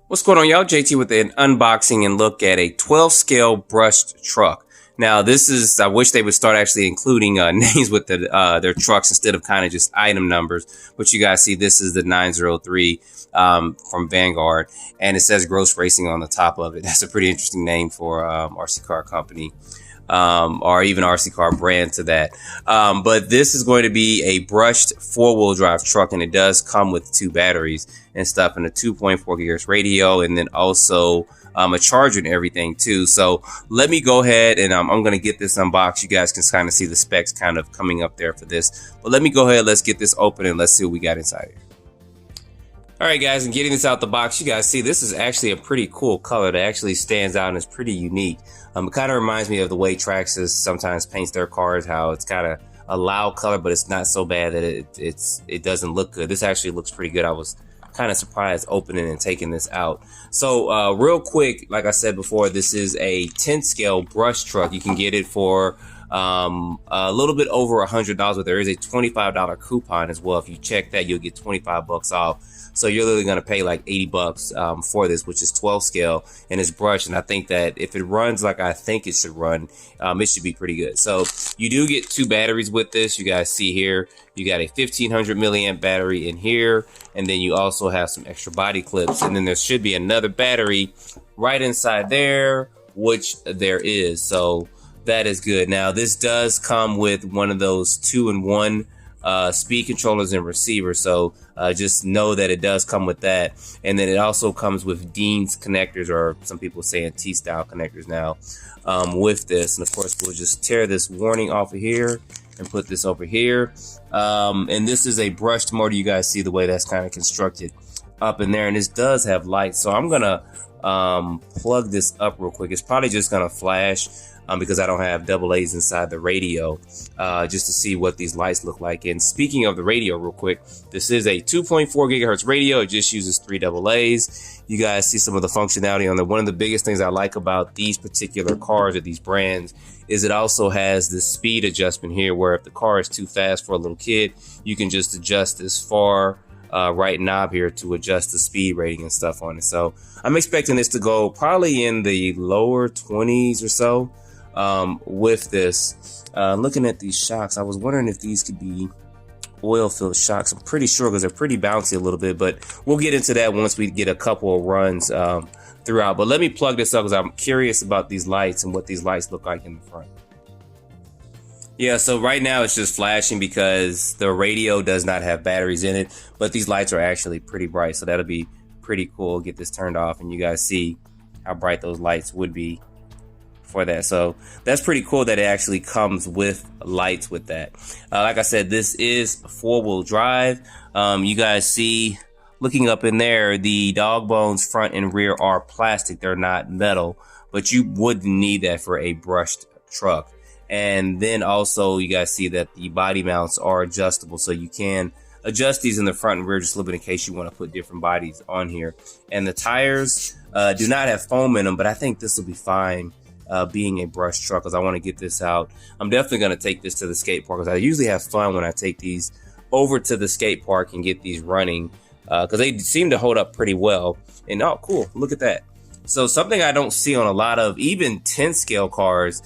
What's going on, y'all? JT with an unboxing and look at a 12 scale brushed truck. Now this is, I wish they would start actually including names with their trucks instead of kind of just item numbers. But you guys see this is the 903 from Vanguard, and it says Grozz Racing on the top of it. That's a pretty interesting name for RC car company. Or even RC car brand to that. But this is going to be a brushed 4-wheel drive truck, and it does come with 2 batteries and stuff, and a 2.4 gigahertz radio, and then also a charger and everything too. So let me go ahead and I'm going to get this unboxed. You guys can kind of see the specs kind of coming up there for this. But let me go ahead, let's get this open and let's see what we got inside here. Alright guys, and getting this out the box, you guys see this is actually a pretty cool color that actually stands out and is pretty unique. It kind of reminds me of the way Traxxas sometimes paints their cars, how it's kind of a loud color, but it's not so bad that it doesn't look good. This actually looks pretty good. I was kind of surprised opening and taking this out. So real quick, like I said before, this is a 10 scale brush truck. You can get it for a little bit over $100, but there is a $25 coupon as well. If you check that, you'll get 25 bucks off. So you're literally going to pay like 80 bucks for this, which is 12 scale, and it's brushed. And I think that if it runs like I think it should run, it should be pretty good. So you do get 2 batteries with this. You guys see here, you got a 1500 milliamp battery in here, and then you also have some extra body clips, and then there should be another battery right inside there, which there is. So that is good. Now this does come with one of those 2-in-1 speed controllers and receivers, so just know that it does come with that. And then it also comes with Dean's connectors, or some people saying T-style connectors now, with this. And of course we'll just tear this warning off of here and put this over here. And this is a brushed motor. You guys see the way that's kind of constructed up in there, and this does have lights. So I'm gonna plug this up real quick. It's probably just gonna flash because I don't have double A's inside the radio, just to see what these lights look like. And speaking of the radio real quick, this is a 2.4 gigahertz radio. It just uses 3 double A's. You guys see some of the functionality on there. One of the biggest things I like about these particular cars or these brands is it also has this speed adjustment here, where if the car is too fast for a little kid, you can just adjust this far right knob here to adjust the speed rating and stuff on it. So I'm expecting this to go probably in the lower 20s or so with this. Looking at these shocks, I was wondering if these could be oil filled shocks. I'm pretty sure, because they're pretty bouncy a little bit, but we'll get into that once we get a couple of runs throughout. But let me plug this up because I'm curious about these lights and what these lights look like in the front. Yeah, so right now it's just flashing because the radio does not have batteries in it, but these lights are actually pretty bright, so that'll be pretty cool. Get this turned off and you guys see how bright those lights would be for that. So that's pretty cool that it actually comes with lights with that. Like I said, this is 4-wheel drive. You guys see, looking up in there, the dog bones front and rear are plastic. They're not metal, but you wouldn't need that for a brushed truck. And then also you guys see that the body mounts are adjustable, so you can adjust these in the front and rear just a little bit in case you want to put different bodies on here. And the tires do not have foam in them, but I think this will be fine being a brush truck, because I want to get this out. I'm definitely going to take this to the skate park, because I usually have fun when I take these over to the skate park and get these running, because they seem to hold up pretty well. And oh cool, look at that. So something I don't see on a lot of even 10 scale cars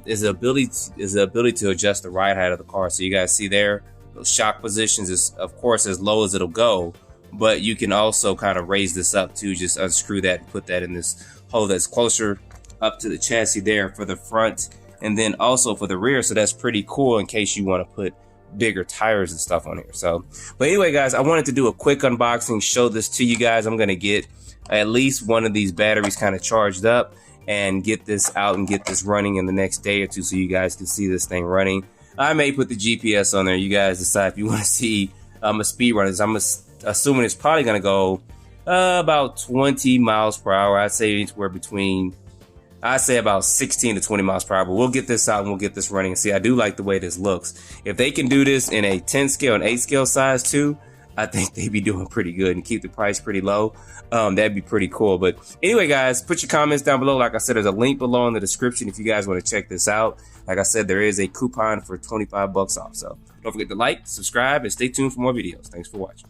is the ability to adjust the ride height of the car. So you guys see there, those shock positions is of course as low as it'll go, but you can also kind of raise this up to just unscrew that and put that in this hole that's closer up to the chassis there for the front, and then also for the rear. So that's pretty cool in case you want to put bigger tires and stuff on here. So, but anyway guys, I wanted to do a quick unboxing, show this to you guys. I'm going to get at least one of these batteries kind of charged up and get this out and get this running in the next day or two, so you guys can see this thing running. I may put the GPS on there. You guys decide if you want to see a speed run. I'm assuming it's probably going to go about 20 miles per hour. I'd say anywhere between, I'd say about 16 to 20 miles per hour. But we'll get this out and we'll get this running. And see, I do like the way this looks. If they can do this in a 10 scale and 8 scale size too, I think they'd be doing pretty good and keep the price pretty low. That'd be pretty cool. But anyway, guys, put your comments down below. Like I said, there's a link below in the description if you guys want to check this out. Like I said, there is a coupon for 25 bucks off. So don't forget to like, subscribe, and stay tuned for more videos. Thanks for watching.